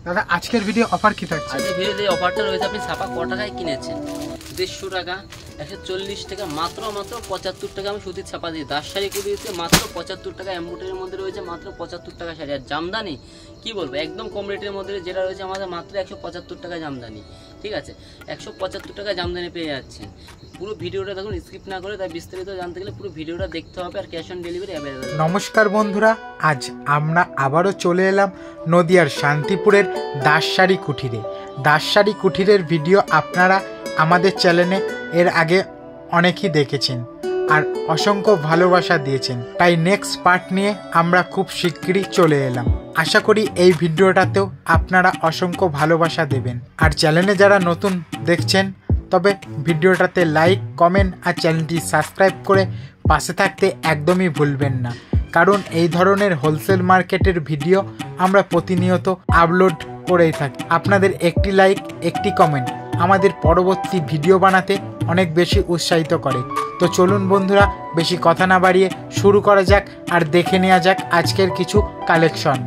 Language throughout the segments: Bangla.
দাদা আজকের ভিডিও অফার কি থাকছে? আজকের ভিডিওতে অফারটা রয়েছে, আপনি ছাপা ক টাকায় কিনেছেন? 150 টাকা, 140 টাকা, মাত্র 75 টাকা আমি সুতির ছাপা দিই। দাস শাড়ি করে দিয়েছে মাত্র 75 টাকা, এমব্রয়ডারির মধ্যে রয়েছে মাত্র 75 টাকা শাড়ি। আর জামদানি কি বলবো, একদম কম রেটের মধ্যে যেটা রয়েছে আমাদের মাত্র 175 টাকা জামদানি। ঠিক আছে, 175 টাকা জামদানি পেয়ে যাচ্ছেন। পুরো ভিডিওটা দেখুন, স্কিপ না করে। তাই বিস্তারিত জানতে গেলে পুরো ভিডিওটা দেখতে হবে। আর ক্যাশ অন ডেলিভারি অ্যাভেলেবল। নমস্কার বন্ধুরা, আজ আমরা আবারও চলে এলাম নদিয়ার শান্তিপুরের দাস শাড়ি কুঠিরে। দাস শাড়ি কুঠিরের ভিডিও আপনারা আমাদের চ্যানেলে এর আগে অনেকেই দেখেছেন আর অসংখ্য ভালোবাসা দিয়েছেন। তাই নেক্সট পার্ট নিয়ে আমরা খুব শিগগিরই চলে এলাম। আশা করি এই ভিডিওটাতেও আপনারা অসংখ্য ভালোবাসা দেবেন। আর চ্যানেলে যারা নতুন দেখছেন তবে ভিডিওটাতে লাইক, কমেন্ট আর চ্যানেলটি সাবস্ক্রাইব করে পাশে থাকতে একদমই ভুলবেন না, কারণ এই ধরনের হোলসেল মার্কেটের ভিডিও আমরা প্রতিনিয়ত আপলোড করেই থাকি। আপনাদের একটি লাইক, একটি কমেন্ট আমাদের পরবর্তী ভিডিও বানাতে অনেক বেশি উৎসাহিত করে। তো চলুন বন্ধুরা, বেশি কথা না বাড়িয়ে শুরু করা যাক আর দেখে নেওয়া যাক আজকের কিছু কালেকশন।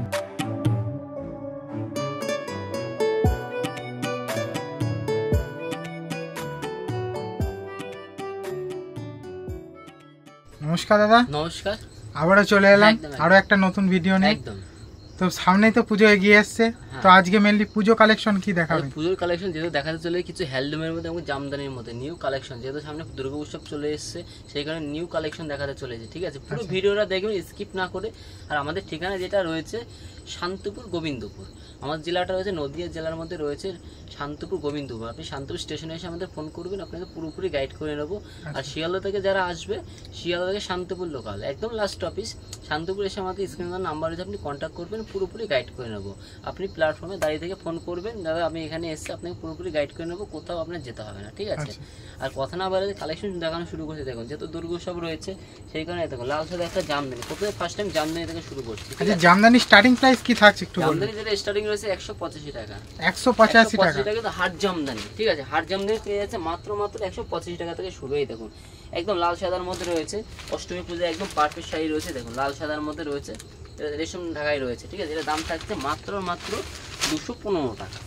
নমস্কার দাদা। নমস্কার, আবারও চলে এলাম আরো একটা নতুন ভিডিও নিয়ে। একদম। তো সামনেই তো পুজো এগিয়ে এসছে, তো আজকে মেনলি পুজো কালেকশন কি দেখাবেন? পুজোর কালেকশন যেহেতু দেখাতে চলে কিছু হ্যান্ডলুমের মধ্যে এবং জামদানির মধ্যে নিউ কালেকশন, যেহেতু সামনে দুর্গা উৎসব চলে এসছে সেই কারণে নিউ কালেকশন দেখাতে চলেছে। ঠিক আছে, পুরো ভিডিওটা দেখবেন স্কিপ না করে। আর আমাদের ঠিকানা যেটা রয়েছে শান্তিপুর গোবিন্দপুর, আমাদের জেলাটা রয়েছে নদিয়া জেলার মধ্যে রয়েছে শান্তিপুর গোবিন্দপুর। আপনি শান্তিপুর স্টেশনে এসে আমাদের ফোন করবেন, আপনাকে পুরোপুরি গাইড করে নেবো। আর শিয়ালদা থেকে যারা আসবে, শিয়ালদা থেকে শান্তিপুর লোকাল একদম লাস্ট অফিস শান্তিপুর এসে আমাকে স্ক্রিনে নাম্বার রয়েছে, আপনি কন্ট্যাক্ট করবেন, পুরোপুরি গাইড করে নেবো। আপনি প্ল্যাটফর্মে দাঁড়িয়ে থেকে ফোন করবেন, দাদা আমি এখানে এসে আপনাকে পুরোপুরি গাইড করে নেবো, কোথাও আপনার যেতে হবে না। ঠিক আছে, আর কথা না বাড়াতে কালেকশন দেখানো শুরু করছে। দেখুন যেহেতু দুর্গা উৎসব রয়েছে সেই কারণে দেখুন লাল সাদা একটা জামদানি, প্রথমে ফার্স্ট টাইম জামদানি থেকে শুরু করছি। আচ্ছা, জামদানি স্টার্টিং প্রাইস কি থাকছে একটু বলুন? জামদানি যেটা স্টার্টিং রয়েছে 185 টাকা। 185 টাকা কিন্তু হাট জামদানি। ঠিক আছে, হাট জামদানি পেয়ে যাচ্ছে মাত্র 185 টাকা থেকে শুরু। এই দেখুন একদম লাল সাদার মধ্যে রয়েছে, অষ্টমী পুজো একদম পারফেক্ট শাড়ি রয়েছে। দেখুন লাল সাদার মধ্যে রয়েছে, রেশম ঢাকাই রয়েছে। ঠিক আছে, এর দাম থাকছে মাত্র 215 টাকা,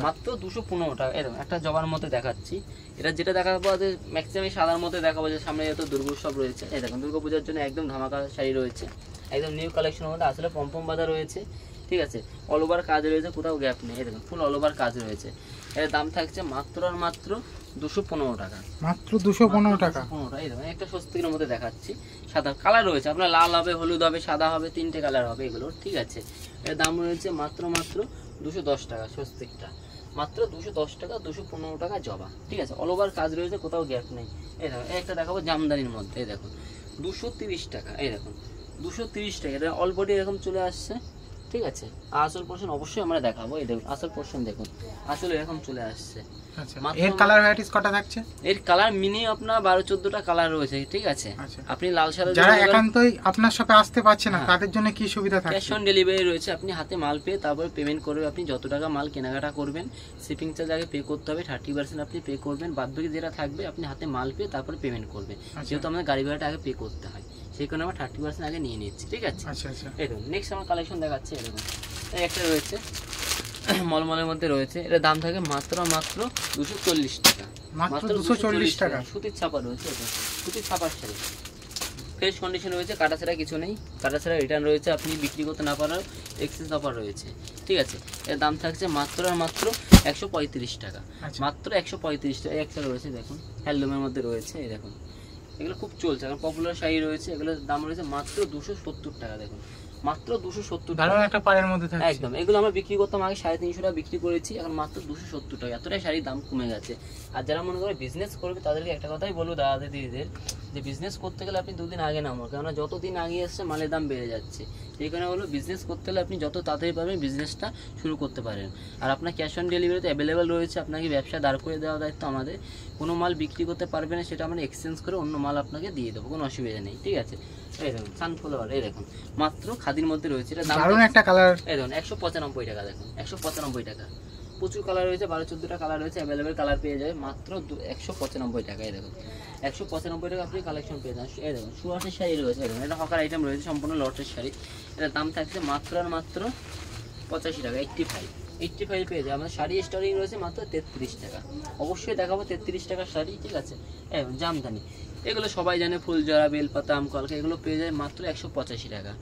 মাত্র 215 টাকা। এরকম একটা জবার মধ্যে দেখাচ্ছি, এটা যেটা দেখাবো ম্যাক্সিমাম সাদার মধ্যে দেখাবো, যে সামনে যেহেতু দুর্গা উৎসব রয়েছে। এই দেখুন দুর্গা পূজার জন্য একদম ধামাকা শাড়ি রয়েছে, একদম নিউ কালেকশনের মধ্যে আসলে পম্পম বাঁধা রয়েছে। ঠিক আছে, অল ওভার কাজ রয়েছে, কোথাও গ্যাপ নেই। দেখুন ফুল অল ওভার কাজ রয়েছে। এর দাম থাকছে মাত্র আর মাত্র 215 টাকা, মাত্র 215 টাকা। এই দেখুন একটা স্বস্তিকের মধ্যে দেখাচ্ছি, সাদা কালার রয়েছে, আপনার লাল হবে, হলুদ হবে, সাদা হবে, তিনটে কালার হবে এগুলোর। ঠিক আছে, এর দাম রয়েছে মাত্র 210 টাকা স্বস্তিকটা, মাত্র 210 টাকা, 215 টাকা জবা। ঠিক আছে, অল ওভার কাজ রয়েছে, কোথাও গ্যাপ নেই। এই দেখুন একটা দেখাবো জামদানির মধ্যে, এই দেখুন 230 টাকা। এই দেখুন 230 টাকা, এটা অল বডি এরকম চলে আসছে। ঠিক আছে, আসল পোরশন অবশ্যই আমরা দেখাবো। এই দেখুন আসল পোরশন দেখুন, আসলে এরকম চলে আসছে। এর কালার ভ্যারাইটিস কটা থাকছে? এর কালার মিনি আপনার 12-14টা কালার রয়েছে। ঠিক আছে, আপনি লাল সাদা যারা একান্তই আপনার শপে আসতে পারছে না তাদের জন্য কি সুবিধা থাকছে? ক্যাশ অন ডেলিভারি রয়েছে, আপনি হাতে মাল পেয়ে তারপরে পেমেন্ট করবে। আপনি যত টাকা মাল কেনাকাটা করবেন শিপিং চার্জ আগে পে করতে হবে, 30% আপনি পে করবেন, বাদ বাকি যেটা থাকবে আপনি হাতে মাল পেয়ে তারপরে পেমেন্ট করবেন। যেহেতু আমাদের গাড়ি ভাড়াটা আগে পে করতে হয় সেই কারণে আমরা 30% আগে নিয়ে নিচ্ছি। ঠিক আছে, এই দেখুন নেক্সট আমার কালেকশন দেখাচ্ছি। এরকম একটা রয়েছে মলমলের মধ্যে রয়েছে, এটার দাম থাকে মাত্র 240 টাকা, মাত্র 240 টাকা। সুতির ছাপা রয়েছে, এটা সুতির ছাপার শাড়ি, ফ্রেশ কন্ডিশন রয়েছে, কাটা ছাড়া কিছু নেই, কাটা ছাড়া রিটার্ন রয়েছে, আপনি বিক্রি করতে না পারার এক্সচেঞ্জ অফার রয়েছে। ঠিক আছে, এর দাম থাকছে মাত্র আর মাত্র 135 টাকা, মাত্র 135 টাকা। একটা রয়েছে দেখুন হ্যান্ডলুমের মধ্যে রয়েছে, এই দেখুন এগুলো খুব চলছে, এখন পপুলার শাড়ি রয়েছে, এগুলোর দাম রয়েছে মাত্র 270 টাকা। দেখুন মাত্র 270 টাকা, একটা পাড়ের মধ্যে থাকে একদম। এগুলো আমরা বিক্রি করতাম আগে 350 টাকা বিক্রি করেছি, এখন মাত্র 270 টাকা। এতটাই শাড়ির দাম কমে গেছে। আর যারা মনে করে বিজনেস করবে তাদেরকে একটা কথাই বলবো দাদাদের দিদিদের, যে বিজনেস করতে গেলে আপনি 2 দিন আগে নামো, কেননা যত দিন আগে এসছে মালের দাম বেড়ে যাচ্ছে। সেই কারণে বলবো বিজনেস করতে হলে আপনি যত তাড়াতাড়ি পারবেন বিজনেসটা শুরু করতে পারেন। আর আপনার ক্যাশ অন ডেলিভারিতে অ্যাভেলেবেল রয়েছে, আপনাকে ব্যবসা দাঁড় করে দেওয়ার দায়িত্ব আমাদের। কোনো মাল বিক্রি করতে পারবে না সেটা আমরা এক্সচেঞ্জ করে অন্য মাল আপনাকে দিয়ে দেবো, কোনো অসুবিধা নেই। ঠিক আছে, এই দেখুন সানফ্লাওয়ার, এই দেখুন মাত্র খাদির মধ্যে রয়েছে, এটা দারুণ একটা কালার। এই দেখুন 195 টাকা, দেখুন 195 টাকা। প্রচুর কালার রয়েছে, 12-14টা কালার রয়েছে, অ্যাভেলেবেল কালার পেয়ে যাবে মাত্র 195 টাকা। এই দেখুন 195 টাকা আপনি কালেকশন পেয়ে যান। এই দেখুন সুহাসের শাড়ি রয়েছে, এই দেখুন এটা হকার আইটেম রয়েছে, সম্পূর্ণ লটের শাড়ি। এটার দাম থাকছে মাত্র আর মাত্র 85 টাকা, 85। 85 পেয়ে যায়। আমাদের শাড়ি স্টার্টিং রয়েছে মাত্র 33 টাকা। অবশ্যই দেখাবো 33 টাকার শাড়ি, ঠিক আছে। জামদানি এগুলো সবাই জানে, ফুলজরা, বেলপাতা, আমকলকা, এগুলো পেয়ে যায় মাত্র 185 টাকা।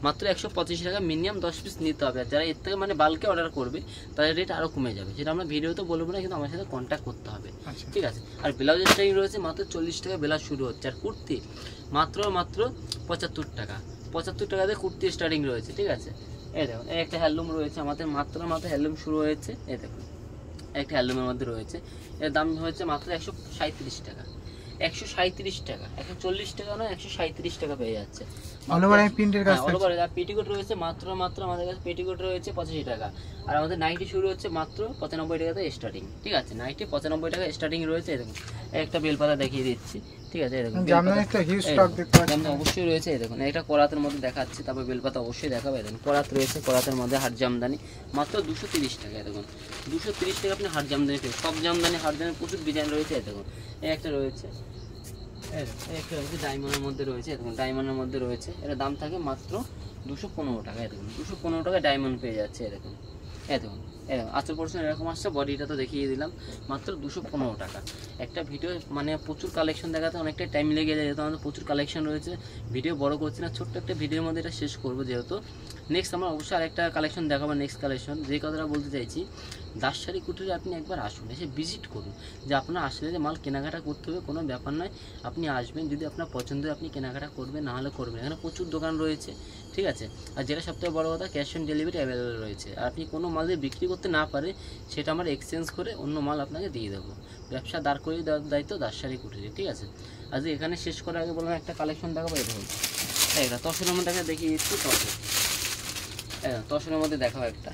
মাত্র 185 টাকা। মিনিমাম 10 পিস নিতে হবে। আর যারা এর থেকে মানে বাল্কে অর্ডার করবে তাদের রেট আরও কমে যাবে, যেটা আমরা ভিডিওতে বলবো না, কিন্তু আমার সাথে কন্ট্যাক্ট করতে হবে, ঠিক আছে। আর ব্লাউজের স্টাইল রয়েছে মাত্র 40 টাকা ব্লাউজ শুরু হচ্ছে। আর কুর্তি মাত্র 75 টাকা। 75 টাকাতে কুর্তি স্টার্টিং রয়েছে, ঠিক আছে। এই দেখুন, একটা হ্যান্ডলুম রয়েছে আমাদের, মাত্র হ্যান্ডলুম শুরু হয়েছে। এই দেখুন একটা হ্যান্ডলুমের মধ্যে রয়েছে, এর দাম হচ্ছে মাত্র 137 টাকা। 137 টাকা, 140 টাকা না, 137 টাকা পেয়ে যাচ্ছে। পেটিকোট রয়েছে মাত্র আমাদের কাছে পেটিকোট রয়েছে 85 টাকা। আর আমাদের নাইটি শুরু হচ্ছে মাত্র 95 টাকাতে স্টার্টিং, ঠিক আছে। নাইটি 95 টাকা স্টার্টিং রয়েছে। দেখুন একটা বেলপাতা দেখিয়ে দিচ্ছি, ঠিক আছে। দেখুন জামদানি অবশ্যই রয়েছে। এই দেখুন একটা করাতের মধ্যে দেখাচ্ছি, তারপর বেলপাতা অবশ্যই দেখাবে। দেখুন করাত রয়েছে, করাতের মধ্যে হাট জামদানি মাত্র 230 টাকা। দেখুন 230 টাকা আপনি হাট জামদানি পেয়ে, সব জামদানি হাট জামদানি প্রচুর ডিজাইন রয়েছে। দেখুন একটা রয়েছে, একটা রয়েছে ডায়মন্ডের মধ্যে রয়েছে। দেখুন ডায়মন্ডের মধ্যে রয়েছে, এর দাম থাকে মাত্র 215 টাকা। দেখুন 215 টাকা ডায়মন্ড পেয়ে যাচ্ছে। দেখুন দেখুন আঁচল পোর্শন এরকম আসছে, বডিটা তো দেখিয়ে দিলাম, মাত্র 215 টাকা। একটা ভিডিও মানে প্রচুর কালেকশন দেখাতে অনেকটা টাইম লেগে যায়, যেহেতু আমাদের প্রচুর কালেকশন রয়েছে। ভিডিও বড় করছি না, ছোট্ট একটা ভিডিওর মধ্যে এটা শেষ করবো, যেহেতু নেক্সট আমরা অবশ্যই আরেকটা কালেকশন দেখাবো। নেক্সট কালেকশন যে কথাটা বলতে চাইছি, দাসশাড়ি কুটিরে আপনি একবার আসুন, এসে ভিজিট করুন। যে আপনার আসলে যে মাল কেনাকাটা করতে হবে কোনো ব্যাপার নয়, আপনি আসবেন, যদি আপনার পছন্দ হয় আপনি কেনাকাটা করবেন, না হলে করবেন। এখানে প্রচুর দোকান রয়েছে, ঠিক আছে। আর যেটা সবথেকে বড় কথা, ক্যাশ অন ডেলিভারি অ্যাভেলেবল রয়েছে। আর আপনি কোনো মাল দিয়ে বিক্রি করতে না পারে, সেটা আমরা এক্সচেঞ্জ করে অন্য মাল আপনাকে দিয়ে দেবো। ব্যবসা দাঁড় করিয়ে দেওয়ার দায়িত্ব দাসশাড়ি কুটিরে, ঠিক আছে। আজ এখানে শেষ করার আগে বললাম একটা কালেকশন দেখাবো। এটা হচ্ছে একটা তসরের মধ্যে দেখিয়ে দিচ্ছি। তসরের মধ্যে দেখাবো একটা,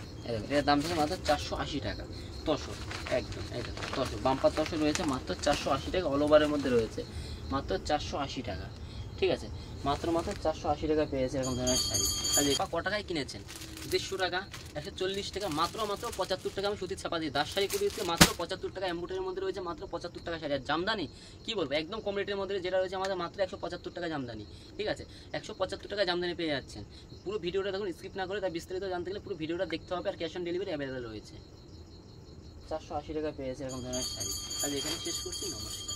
এর দাম থেকে মাত্র 480 টাকা। তসর একদম, এই দেখো তসর, বাম্পার তসর রয়েছে মাত্র 480 টাকা। অল ওভারের মধ্যে রয়েছে মাত্র 480 টাকা, ঠিক আছে। মাত্র 480 টাকা পেয়েছে এরকম ধরনের শাড়ি। আর ক টাকায় কিনেছেন? 150 টাকা, 140 টাকা, মাত্র 75 টাকা আমি সুতির ছাপা দিই। দাসশাড়ি কুটিতে মাত্র 75 টাকা। এমব্রয়ডারির মধ্যে রয়েছে মাত্র 75 টাকা শাড়ি। আর জামদানি কি বলবো, একদম কম রেটের মধ্যে যেটা রয়েছে আমাদের মাত্র 175 টাকা জামদানি, ঠিক আছে। 175 টাকা জামদানি পেয়ে যাচ্ছেন। পুরো ভিডিওটা দেখুন, স্কিপ না করে, তার বিস্তারিত জানতে গেলে পুরো ভিডিওটা দেখতে হবে। আর ক্যাশ অন ডেলিভারি অ্যাভেলেবল রয়েছে। 480 টাকা পেয়েছে এরকম ধরনের শাড়ি। আর এখানে শেষ করছি, নমস্কার।